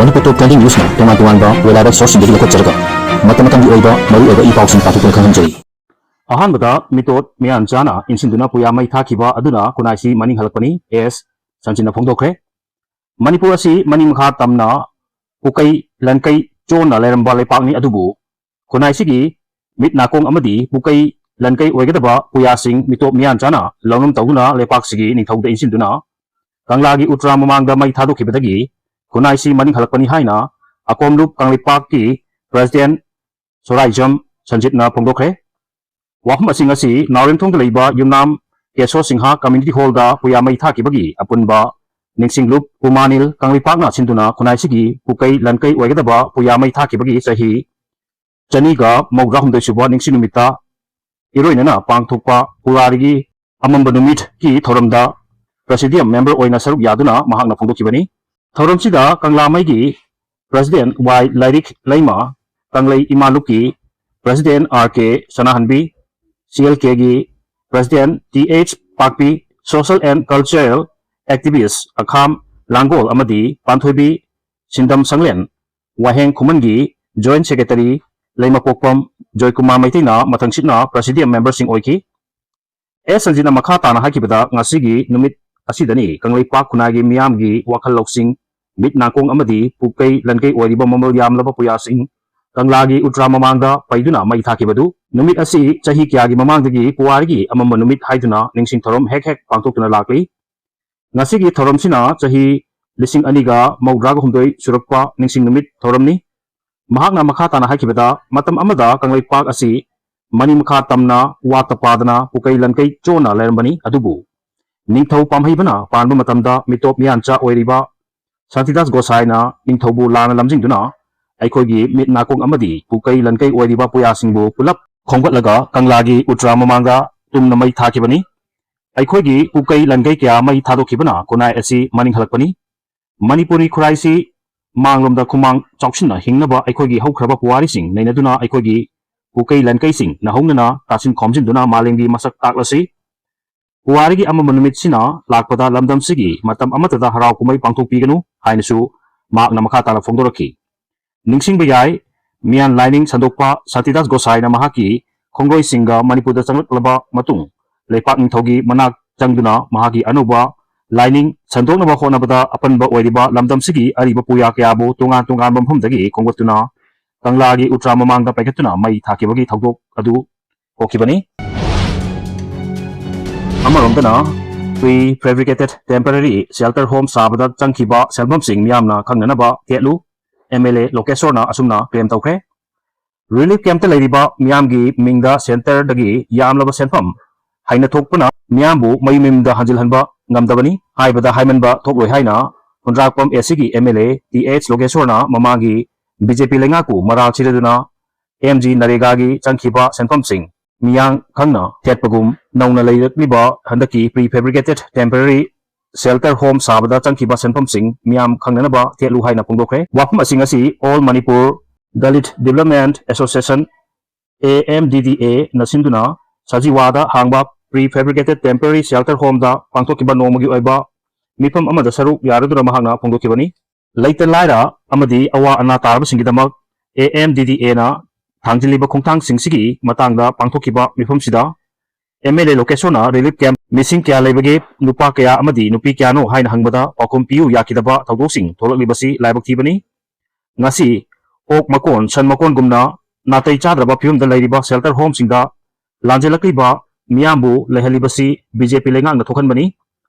Manipur Top 20 News na tuman-tuman ba wala ba source hindi ko tsarga. Matamatang di ba maru eba ipaw sin patukul kang jay. Ahanbada mitot mian jana insinduna puya mai thakiba aduna kunai maning halakpani es sanchina phongdokre. Manipur asi maning makha tamna pukai lankai chona leramba lepakni adubu kunai sigi mit nakong amadi pukai lankai oigadaba puya sing mitot mian jana lawnam tawuna lepak sigi ningthauda insinduna kanglagi utra mamangda mai thadokibadagi kunai maning halakpani haina akomlup kanglepak ki president Soraijam sanjitna phongdokre. Waham asing asi naurin thong leiba yumnam keso singha community hall da puya mai thaki bagi apunba ningsing lup umanil kanglipak na sinduna kunai sigi pukai lankai oigadaba puya mai thaki bagi sahi chaniga mogra humdoi suba ningsing numita iroina na pangthokpa purarigi amamba numit ki thoramda presidium member oina saruk yaduna mahakna phongdokibani thoramsida kanglamai gi president y lairik laima kanglei imaluki president RK Sanahanbi CLK gi President TH Pakpi Social and Cultural Activist Akham Langol amadi Panthoibi Sindam Sanglen Waheng Khumangi Joint Secretary Leima Pokpam Joy Kumar Maitina Mathangsitna Presidium Member Sing Oiki Sanjina Makha Tana Hakibada ngasigi numit asidani kanglei pak kunagi miyamgi wakhal loksing mit nakong amadi pukai lankai oiriba mamal yamlaba puya sing kanglagi utra mamangda paiduna mai thakibadu numit asi chahi kyagi mamangdagi puwarigi amamba numit haiduna ningsing thorom hek pangtokna lakli ngasigi thorom sina chahi lising aniga maudraga humdoi surakpa ningsing numit thoromni mahakna makha tana hakibada matam amada kanglai pak asi mani makha tamna watapadana pukai lankai chona lerambani adubu ningthau pamhaibana panba matamda mitop miancha oiriba Santidas Gosaina ningthaubu lana lamjingduna Aikogi mit nakong amadi pukai lankai oiriba puya singbu pulap khonggatlaga kanglagi utra mamangda tumna mai thakibani Aikogi pukai lankai kya mai thadokibana kunai asi maning halakpani Manipuri khuraisi manglomda khumang chaukshinna hingnaba aikogi haukraba puwari sing nainaduna aikogi pukai lankai sing nahongnana tasin khomjinduna malenggi masak taklasi puwarigi amama numit sina lakpada lamdam sigi matam amatada harau kumai pangthokpiganu hainasu makna makha tala phongdoraki Ningsing bayai mian lining sandokpa Santidas Gosai na mahaki Konggoi Singa Manipur changlaba matung lepak ningthogi manak changduna mahaki anuba lining sandokna ba khonabada apanba oiriba lamdam sigi ariba puya kyabu tungan bamphumdagi konggotuna kanglagi utra mamangda paikatuna mai thakibagi thawdok adu okibani amaromdana prefabricated temporary shelter home sabada changkhiba selbam sing miamna khangnanaba telu MLA Lokesona asumna claim tawkhe relief camp leriba miyamgi mingda center dagi yamlaba senfam haina thokpana miyambu mayumimda hanjilhanba ngamdabani haibada haimanba thokloi haina konrakpam SC MLA TH Lokesona mamagi BJP lengaku maral chireduna MG Narega gi changkhiba senfam sing miyang khangna thetpagum nauna leirakliba handaki prefabricated temporary Shelter home sabada changkiba senpam sing miam khangnanaba thelu haina pungdokre wapam asing asi All Manipur Dalit Development Association AMDDA nasinduna sajiwada hangba prefabricated temporary shelter home da pangthokiba nomagi oiba mipam amada saruk yaradura mahangna pungdokibani leitan laira amadi awa ana tarba singidamak AMDDA na thangjiliba khongthang singsigi matangda pangthokiba mipam sida MLA Lokesona relief camp missing kya lebage nupa kya amadi nupi kya no haina hangbada pakom piu yakidaba thawdosing tholaklibasi laibak thibani ngasi ok makon san makon gumna natai chadraba phiumda leiriba shelter home singda lanjelakliba miyambu lehalibasi BJP lengang na thokhanbani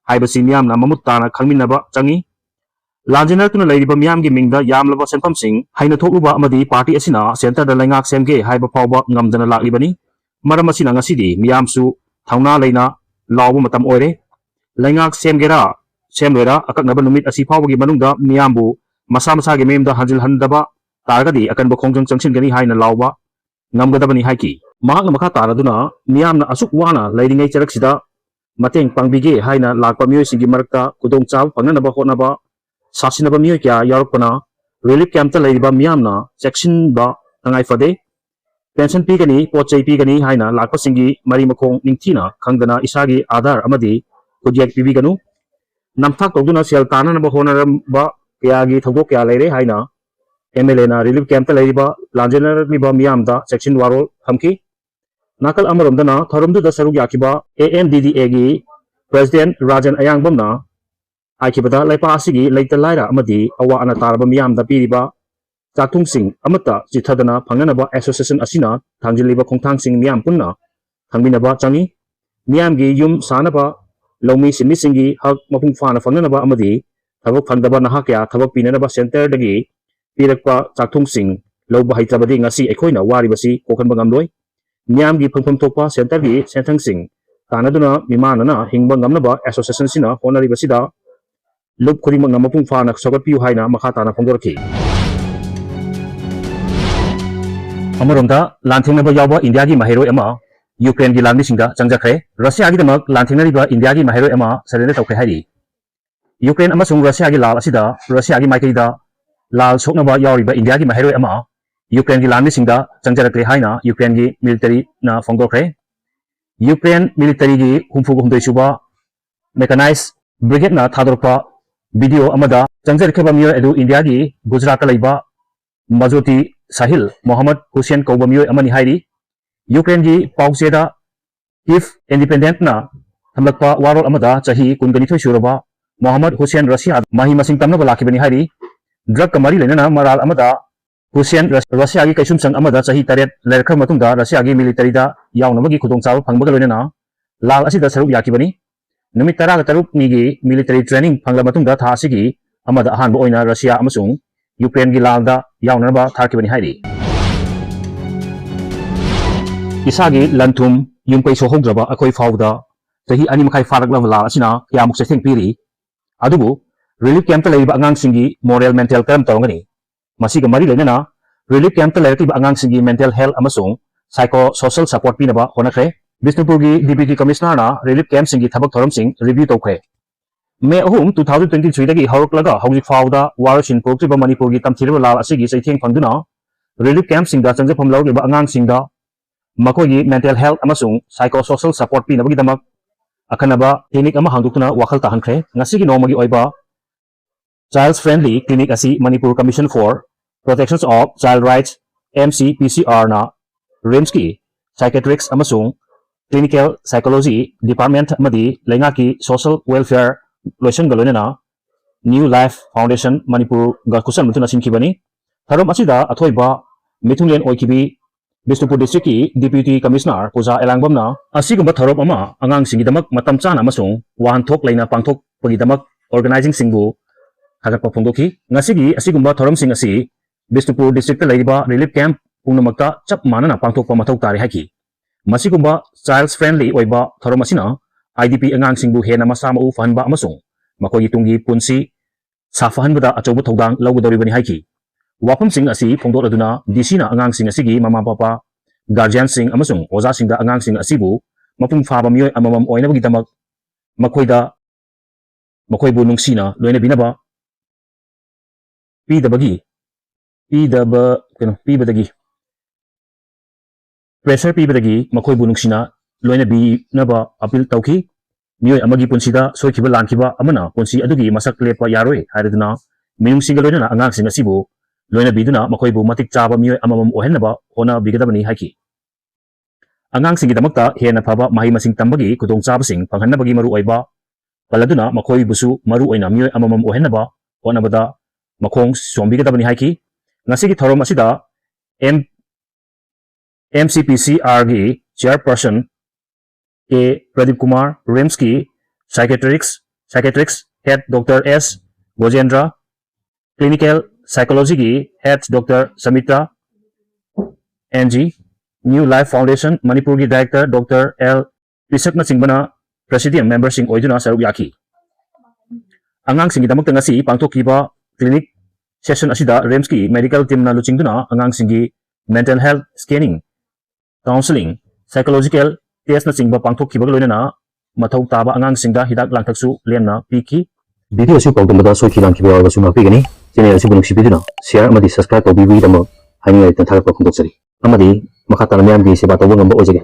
haibasi miyamna mamutta na khangminaba changi lanjenartuna leiriba miyamgi mingda yamlaba senpam sing haina thokluba amadi party asina center da lengak semge haiba phawba ngamdana laklibani maram asina ngasidi miyamsu Thangna leina lawu matam oire lengak semgera semlera akaknaba numit asi phawgi manungda miyambu masa gi memda hanjil handaba targadi akanba khongjang changsin gani haina lawba ngamgadabani haiki mahakna makha taraduna miyamna asuk wana leiringai charaksida mateng pangbige haina lakpa mioi singi marakta kudong chaw pangnanaba honaba sasinaba mioi kya yarokpana relief camp ta leiriba miyamna section ba tangai fade Pension pigani pochai pigani haina lakpa singi mari makong ningthina khangdana isagi adhar amadi project pibiganu namthak tawduna sel tanana ba honaramba ꯀꯌꯥꯒꯤ ꯊꯧꯗꯣꯛ ꯀꯌꯥ ꯂꯩꯔꯦ ꯍꯥꯏꯅ MLA relief ꯀꯦꯝꯞꯇ ꯂꯩꯔꯤꯕ ꯂꯥꯟꯖꯦꯟꯅꯔꯛꯂꯤꯕ ꯃꯤꯌꯥꯝꯗ ꯆꯦꯛꯁꯤꯟ ꯋꯥꯔꯣꯜ ꯊꯝꯈꯤ ꯅꯥꯀꯜ ꯑꯃꯔꯣꯝꯗꯅ ꯊꯧꯔꯝꯗꯨꯗ ꯁꯔꯨꯛ ꯌꯥꯈꯤꯕ AMDDAꯒꯤ ꯄ꯭ꯔꯦꯁꯤꯗꯦꯟꯠ ꯔꯥꯖꯟ ꯑꯌꯥꯡꯕꯝꯅ ꯍꯥꯏꯈꯤꯕꯗ ꯂꯩꯄꯥꯛ ꯑꯁꯤꯒꯤ ꯂꯩꯇ ꯂꯥꯏꯔ ꯑꯃꯗꯤ ꯑꯋꯥ ꯑꯅꯥ ꯇꯥꯔꯕ ꯃꯤꯌꯥꯝꯗ ꯄꯤꯔꯤꯕ ꯆꯥꯛꯊꯨꯡꯁꯤꯡ ꯑꯃꯠꯇ ꯆꯤꯊꯗꯅ ꯐꯪꯅꯅꯕ ꯑꯦꯁꯣꯁꯤꯌꯦꯁꯟ ꯑꯁꯤꯅ ꯊꯥꯡꯖꯤꯜꯂꯤꯕ ꯈꯣꯡꯊꯥꯡꯁꯤꯡ ꯃꯤꯌꯥꯝ ꯄꯨꯟꯅ ꯈꯪꯃꯤꯟꯅꯕ ꯆꯪꯉꯤ ꯃꯤꯌꯥꯝꯒꯤ ꯌꯨꯝ ꯁꯥꯅꯕ ꯂꯧꯃꯤ ꯁꯤꯟꯃꯤꯁꯤꯡꯒꯤ ꯍꯛ ꯃꯄꯨꯡ ꯐꯥꯅ ꯐꯪꯅꯅꯕ ꯑꯃꯗꯤ ꯊꯕꯛ ꯐꯪꯗꯕ ꯅꯍꯥ ꯀꯌꯥ ꯊꯕꯛ ꯄꯤꯅꯅꯕ ꯁꯦꯟꯇꯔꯗꯒꯤ ꯄꯤꯔꯛꯄ ꯆꯥꯛꯊꯨꯡꯁꯤꯡ ꯂꯧꯕ ꯍꯩꯇ꯭ꯔꯕꯗꯤ ꯉꯁꯤ ꯑꯩꯈꯣꯏꯅ ꯋꯥꯔꯤꯕꯁꯤ ꯀꯣꯛꯍꯟꯕ ꯉꯝꯂꯣꯏ ꯃꯤꯌꯥꯝꯒꯤ ꯐꯪꯐꯝ ꯊꯣꯛꯄ ꯁꯦꯟꯇꯔꯒꯤ ꯁꯦꯟꯊꯪꯁꯤꯡ ꯇꯥꯟꯅꯗꯨꯅ ꯃꯤꯃꯥꯟꯅꯅ ꯍꯤꯡꯕ ꯉꯝꯅꯕ ꯑꯦꯁꯣꯁꯤꯌꯦꯁꯟꯁꯤꯅ ꯍꯣꯠꯅꯔꯤꯕꯁꯤꯗ ꯂꯨꯞ ꯈꯨꯗꯤꯡꯃꯛꯅ ꯃꯄꯨꯡ ꯐꯥꯅ ꯁꯧꯒꯠꯄꯤꯌꯨ ꯍꯥꯏꯅ ꯃꯈꯥ ꯇꯥꯅ ꯐꯣꯡꯗꯣꯔꯛꯈꯤ ꯑꯃꯔꯣꯝꯗ ꯂꯥꯟꯊꯦꯡꯅꯕ ꯌꯥꯎꯕ ꯏꯟꯗꯤꯌꯥꯒꯤ ꯃꯍꯩꯔꯣꯏ ꯑꯃ ꯌꯨꯀ꯭ꯔꯦꯟꯒꯤ ꯂꯥꯟꯃꯤꯁꯤꯡꯗ ꯆꯪꯖꯈ꯭ꯔꯦ ꯔꯁꯤꯌꯥꯒꯤꯗꯃꯛ ꯂꯥꯟꯊꯦꯡꯅꯔꯤꯕ ꯏꯟꯗꯤꯌꯥꯒꯤ ꯃꯍꯩꯔꯣꯏ ꯑꯃ ꯁꯔꯦꯟꯗꯔ ꯇꯧꯈ꯭ꯔꯦ ꯍꯥꯏꯔꯤ ꯌꯨꯀ꯭ꯔꯦꯟ ꯑꯃꯁꯨꯡ ꯔꯁꯤꯌꯥꯒꯤ ꯂꯥꯜ ꯑꯁꯤꯗ ꯔꯁꯤꯌꯥꯒꯤ ꯃꯥꯏꯀꯩꯗ ꯂꯥꯜ ꯁꯣꯛꯅꯕ ꯌꯥꯎꯔꯤꯕ ꯏꯟꯗꯤꯌꯥꯒꯤ ꯃꯍꯩꯔꯣꯏ ꯑꯃ ꯌꯨꯀ꯭ꯔꯦꯟꯒꯤ ꯂꯥꯟꯃꯤꯁꯤꯡꯗ ꯆꯪꯖꯔꯛꯂꯦ ꯍꯥꯏꯅ ꯌꯨꯀ꯭ꯔꯦꯟꯒꯤ ꯃꯤꯂꯤꯇꯔꯤꯅ ꯐꯣꯡꯗꯣꯛꯈ꯭ꯔꯦ ꯌꯨꯀ꯭ꯔꯦꯟ ꯃꯤꯂꯤꯇꯔꯤꯒꯤ 64 ꯁꯨꯕ ꯃꯦꯀꯥꯅꯥꯏꯖ ꯕ꯭रिꯒꯦꯗꯅ ꯊꯥꯗꯣꯔꯛꯄ ꯚꯤꯗꯤꯑꯣ ꯑꯃꯗ ꯆꯪꯖꯔꯛꯈꯤꯕ ꯃꯤꯑꯣꯏ ꯑꯗꯨ ꯏꯟꯗꯤꯌꯥꯒꯤ ꯒꯨꯖꯔꯥꯠꯇ ꯂꯩꯕ ꯃꯖꯣꯇꯤ ꯁꯥꯍꯤꯜ ꯃꯣꯍꯝꯃꯗ ꯍꯨꯁꯦꯟ ꯀꯧꯕ ꯃꯤꯑꯣꯏ ꯑꯃꯅꯤ ꯍꯥꯏꯔꯤ ꯌꯨꯀ꯭ꯔꯦꯟꯒꯤ ꯄꯥꯎꯆꯦꯗ ꯀꯤꯐ ꯏꯟꯗꯤꯄꯦꯟꯗꯦꯟꯠꯅ ꯊꯝꯂꯛꯄ ꯋꯥꯔꯣꯜ ꯑꯃꯗ ꯆꯍꯤ 22 ꯁꯨꯔꯕ ꯃꯣꯍꯝꯃꯗ ꯍꯨꯁꯦꯟ ꯔꯁꯤꯌꯥꯗ ꯃꯍꯩ ꯃꯁꯤꯡ ꯇꯝꯅꯕ ꯂꯥꯛꯈꯤꯕꯅꯤ ꯍꯥꯏꯔꯤ ꯗ꯭ꯔꯒꯀ ꯃꯔꯤ ꯂꯩꯅꯅ ꯃꯔꯥꯜ ꯑꯃꯗ ꯍꯨꯁꯦꯟ ꯔꯁꯤꯌꯥꯒꯤ ꯀꯩꯁꯨꯝꯁꯪ ꯑꯃꯗ ꯆꯍꯤ 8 ꯂꯩꯔꯛꯈ꯭ꯔ ꯃꯇꯨꯡꯗ ꯔꯁꯤꯌꯥꯒꯤ ꯃꯤꯂꯤꯇꯔꯤꯗ ꯌꯥꯎꯅꯕꯒꯤ ꯈꯨꯗꯣꯡꯆꯥꯕ ꯐꯪꯕꯒ ꯂꯣꯏꯅꯅ ꯂꯥꯜ ꯑꯁꯤꯗ ꯁꯔꯨꯛ ꯌꯥꯈꯤꯕꯅꯤ ꯅꯨꯃꯤꯠ 13ꯅꯤꯒꯤ ꯃꯤꯂꯤꯇꯔꯤ ꯇ꯭ꯔꯦꯅꯤꯡ ꯐꯪꯂꯕ ꯃꯇꯨꯡꯗ ꯊꯥ ꯑꯁꯤꯒꯤ ꯑꯃꯗ ꯑꯍꯥꯟꯕ ꯑꯣꯏꯅ ꯔꯁꯤꯌꯥ ꯑꯃꯁꯨꯡ ꯌꯨꯀ꯭ꯔꯦꯟꯒꯤ ꯂꯥꯜꯗ ꯌꯥꯎꯅꯅꯕ ꯊꯥꯈꯤꯕꯅꯤ ꯍꯥꯏꯔꯤ ꯏꯁꯥꯒꯤ ꯂꯟ-ꯊꯨꯝ ꯌꯨꯝꯀꯩ ꯁꯣꯛꯍꯧꯗ꯭ꯔꯕ ꯑꯩꯈꯣꯏ ꯐꯥꯎꯕꯗ ꯆꯍꯤ 2.5 ꯐꯥꯔꯛꯂꯕ ꯂꯥꯜ ꯑꯁꯤꯅ ꯀꯌꯥꯃꯨꯛ ꯆꯩꯊꯦꯡ ꯄꯤꯔꯤ ꯑꯗꯨꯕꯨ ꯔꯤꯂꯤꯐ ꯀꯦꯝꯞꯇ ꯂꯩꯔꯤꯕ ꯑꯉꯥꯡꯁꯤꯡꯒꯤ ꯃꯣꯔꯦꯜ ꯃꯦꯟꯇꯦꯜ ꯀꯔꯝ ꯇꯧꯔꯝꯒꯅꯤ ꯃꯁꯤꯒ ꯃꯔꯤ ꯂꯩꯅꯅ ꯔꯤꯂꯤꯐ ꯀꯦꯝꯞꯇ ꯂꯩꯔꯛꯂꯤꯕ ꯑꯉꯥꯡꯁꯤꯡꯒꯤ ꯃꯦꯟꯇꯦꯜ ꯍꯦꯜꯊ ꯑꯃꯁꯨꯡ ꯁꯥꯏꯀꯣ ꯁꯣꯁꯤꯌꯦꯜ ꯁꯄꯣꯔꯠ ꯄꯤꯅꯕ ꯍꯣꯠꯅꯈ꯭ꯔꯦ ꯕꯤꯁꯅꯨꯄꯨꯔꯒꯤ ꯗꯤꯄ꯭ꯌꯨꯇꯤ ꯀꯃꯤꯁꯅꯔꯅ ꯔꯤꯂꯤꯐ ꯀꯦꯝꯞꯁꯤꯡꯒꯤ ꯊꯕꯛ ꯊꯧꯔꯝꯁꯤꯡ ꯔꯤꯚ꯭ꯌꯨ ꯇꯧꯈ꯭ꯔꯦ ꯃꯦ 3, 2023 ꯍꯧꯔꯛꯂꯒ ꯍꯧꯖꯤꯛ ꯐꯥꯎꯕꯗ ꯋꯥꯔꯣꯏꯁꯤꯟ ꯄꯨꯔꯛꯇ꯭ꯔꯤꯕ ꯃꯅꯤꯄꯨꯔꯒꯤ ꯇꯝꯊꯤꯔꯕ ꯂꯥꯜ ꯑꯁꯤꯒꯤ ꯆꯩꯊꯦꯡ ꯐꯪꯗꯨꯅ ꯔꯤꯂꯤꯐ ꯀꯦꯝꯞꯁꯤꯡꯗ ꯆꯪꯖꯐꯝ ꯂꯧꯔꯤꯕ ꯑꯉꯥꯡꯁꯤꯡꯗ ꯃꯈꯣꯏꯒꯤ ꯃꯦꯟꯇꯦꯜ ꯍꯦꯜꯊ ꯑꯃꯁꯨꯡ ꯁꯥꯏꯀꯣ ꯁꯣꯁꯤꯌꯦꯜ ꯁꯄꯣꯔꯠ ꯄꯤꯅꯕꯒꯤꯗꯃꯛ ꯑꯈꯟꯅꯕ ꯀ꯭ꯂꯤꯅꯤꯛ ꯑꯃ ꯍꯥꯡꯗꯣꯛꯇꯨꯅ ꯋꯥꯈꯜ ꯇꯥꯍꯟꯈ꯭ꯔꯦ ꯉꯁꯤꯒꯤ ꯅꯣꯡꯃꯒꯤ ꯑꯣꯏꯕ ꯆꯥꯏꯜꯗ ꯐ꯭ꯔꯦꯟꯗꯂꯤ ꯀ꯭ꯂꯤꯅꯤꯛ ꯑꯁꯤ Manipur commission for protection of child rights MCPCRꯅ ꯔꯤꯝꯁꯀꯤ ꯁꯥꯏꯀꯦꯇ꯭ꯔꯤꯛꯁ ꯑꯃꯁꯨꯡ ꯀ꯭ꯂꯤꯅꯤꯀꯦꯜ ꯁꯥꯏꯀꯣꯂꯣꯖꯤ ꯗꯤꯄꯥꯔꯠꯃꯦꯟꯠ ꯑꯃꯗꯤ ꯂꯩꯉꯥꯛꯀꯤ ꯁꯣꯁꯤꯌꯦꯜ ꯋꯦꯜꯐꯦꯌꯔ ꯂꯣꯏꯁꯪꯒ ꯂꯣꯏꯅꯅ ꯅ꯭ꯌꯨ ꯂꯥꯏꯐ ꯐꯥꯎꯟꯗꯦꯁꯟ ꯃꯅꯤꯄꯨꯔꯒ ꯈꯨꯠꯁꯝꯅꯗꯨꯅ ꯁꯤꯟꯈꯤꯕꯅꯤ ꯊꯧꯔꯝ ꯑꯁꯤꯗ ꯑꯊꯣꯏꯕ ꯃꯤꯊꯨꯡꯂꯦꯟ ꯑꯣꯏꯈꯤꯕꯤ ꯕꯤꯁꯅꯨꯄꯨꯔ ꯗꯤꯁꯇ꯭ꯔꯤꯛꯀꯤ ꯗꯤꯄ꯭ꯌꯨꯇꯤ ꯀꯃꯤꯁꯅꯔ ꯄꯨꯖꯥ ꯑꯦꯂꯥꯡꯕꯝꯅ ꯑꯁꯤꯒꯨꯝꯕ ꯊꯧꯔꯝ ꯑꯃ ꯑꯉꯥꯡꯁꯤꯡꯒꯤꯗꯃꯛ ꯃꯇꯝ ꯆꯥꯅ ꯑꯃꯁꯨꯡ ꯋꯥꯍꯟꯊꯣꯛ ꯂꯩꯅ ꯄꯥꯡꯊꯣꯛꯄꯒꯤꯗꯃꯛ ꯑꯣꯔꯒꯅꯥꯏꯖꯤꯡꯁꯤꯡꯕꯨ ꯊꯥꯒꯠꯄ ꯐꯣꯡꯗꯣꯛꯈꯤ ꯉꯁꯤꯒꯤ ꯑꯁꯤꯒꯨꯝꯕ ꯊꯧꯔꯝꯁꯤꯡ ꯑꯁꯤ ꯕꯤꯁꯅꯨꯄꯨꯔ ꯗꯤꯁꯇ꯭ꯔꯤꯛꯇ ꯂꯩꯔꯤꯕ ꯔꯤꯂꯤꯐ ꯀꯦꯝꯞ ꯄꯨꯝꯅꯃꯛꯇ ꯆꯞ ꯃꯥꯟꯅꯅ ꯄꯥꯡꯊꯣꯛꯄ ꯃꯊꯧ ꯇꯥꯔꯦ ꯍꯥꯏꯈꯤ ꯃꯁꯤꯒꯨꯝꯕ ꯆꯥꯏꯜꯗ ꯐ꯭ꯔꯦꯟꯗꯂꯤ ꯑꯣꯏꯕ ꯊꯧꯔꯝ ꯑꯁꯤꯅ IDP ꯑꯉꯥꯡꯁꯤꯡꯕꯨ ꯍꯦꯟꯅ ꯃꯁꯥ ꯃꯎ ꯐꯍꯟꯕ ꯑꯃꯁꯨꯡ ꯃꯈꯣꯏꯒꯤ ꯇꯨꯡꯒꯤ ꯄꯨꯟꯁꯤ ꯁꯥꯐꯍꯟꯕꯗ ꯑꯆꯧꯕ ꯊꯧꯗꯥꯡ ꯂꯧꯒꯗꯧꯔꯤꯕꯅꯤ ꯍꯥꯏꯈꯤ ꯋꯥꯐꯝꯁꯤꯡ ꯑꯁꯤ ꯐꯣꯡꯗꯣꯛꯂꯗꯨꯅ DCꯅ ꯑꯉꯥꯡꯁꯤꯡ ꯑꯁꯤꯒꯤ ꯃꯃꯥ ꯃꯄꯥ ꯒꯥꯔꯖꯤꯌꯥꯟꯁꯤꯡ ꯑꯃꯁꯨꯡ ꯑꯣꯖꯥꯁꯤꯡꯗ ꯑꯉꯥꯡꯁꯤꯡ ꯑꯁꯤꯕꯨ ꯃꯄꯨꯡ ꯐꯥꯕ ꯃꯤꯑꯣꯏ ꯑꯃꯃꯝ ꯑꯣꯏꯅꯕꯒꯤꯗꯃꯛ ꯃꯈꯣꯏꯕꯨ ꯅꯨꯡꯁꯤꯅ ꯂꯣꯏꯅꯕꯤꯅꯕ ꯄ꯭ꯔꯦꯁꯔ ꯄꯤꯕꯗꯒꯤ ꯃꯈꯣꯏꯕꯨ ꯅꯨꯡꯁꯤꯅ ꯂꯣꯏꯅꯕꯤꯅꯕ ꯑꯄꯤꯜ ꯇꯧꯈꯤ ꯃꯤꯑꯣꯏ ꯑꯃꯒꯤ ꯄꯨꯟꯁꯤꯗ ꯁꯣꯏꯈꯤꯕ ꯂꯥꯟꯈꯤꯕ ꯑꯃꯅ ꯄꯨꯟꯁꯤ ꯑꯗꯨꯒꯤ ꯃꯁꯛ ꯂꯦꯞꯄ ꯌꯥꯔꯣꯏ ꯍꯥꯏꯔꯗꯨꯅ ꯃꯤꯅꯨꯡꯁꯤꯒ ꯂꯣꯏꯅꯅ ꯑꯉꯥꯡꯁꯤꯡ ꯑꯁꯤꯕꯨ ꯂꯣꯏꯅꯕꯤꯗꯨꯅ ꯃꯈꯣꯏꯕꯨ ꯃꯇꯤꯛ ꯆꯥꯕ ꯃꯤꯑꯣꯏ ꯑꯃꯃꯝ ꯑꯣꯏꯍꯟꯅꯕ ꯍꯣꯠꯅꯕꯤꯒꯗꯕꯅꯤ ꯍꯥꯏꯈꯤ ꯑꯉꯥꯡꯁꯤꯡꯒꯤꯗꯃꯛꯇ ꯍꯦꯟꯅ ꯐꯕ ꯃꯍꯩ ꯃꯁꯤꯡ ꯇꯝꯕꯒꯤ ꯈꯨꯗꯣꯡꯆꯥꯕꯁꯤꯡ ꯐꯪꯍꯟꯅꯕꯒꯤ ꯃꯔꯨꯑꯣꯏꯕ ꯄꯜꯂꯗꯨꯅ ꯃꯈꯣꯏꯕꯨꯁꯨ ꯃꯔꯨꯑꯣꯏꯅ ꯃꯤꯑꯣꯏ ꯑꯃꯃꯝ ꯑꯣꯏꯍꯟꯅꯕ ꯍꯣꯠꯅꯕꯗ ꯃꯈꯣꯡ ꯁꯣꯝꯕꯤꯒꯗꯕꯅꯤ ꯍꯥꯏꯈꯤ ꯉꯁꯤꯒꯤ ꯊꯧꯔꯝ ꯑꯁꯤꯗ MCPCRꯒꯤ ꯆꯤꯌꯔꯄꯔꯁꯟ K. Pradeep Kumar, RIMSꯀꯤ psychiatrics head doctor S. Gojendra, clinical साइकोलॉजीगी head doctor Samitra NG, new life foundation मणिपुरगी डायरेक्टर डॉक्टर L. पिसकनचिंगबना प्रेसिडियम मेंबरसिंग ओइदुना सरुक याखी अगांगसिंगीदमक्ता ngasi पांगथोखिबा क्लिनिक सेशन असिदा RIMSकी मेडिकल टीमना लुचिंगदुना अगांगसिंगी mental health scanning counselling psychological test न चिंगबा पांगथोखिबा लोइनना मथौ ताबा अगांगसिंगदा हिदाक लांथकसु लेमना पीखी वीडियो असि पाउदमदा सोखि लांखिबा यावसु मापीगनी चैनल असि बुनुक्सिबिदुना शेयर अमदि सब्सक्राइब तौबिबिदमक हाइनिंगाइ तंथागत फोंदोकसरी अमदि मखा ताना म्यामगी सेवा तौबा ngamba ओइजगे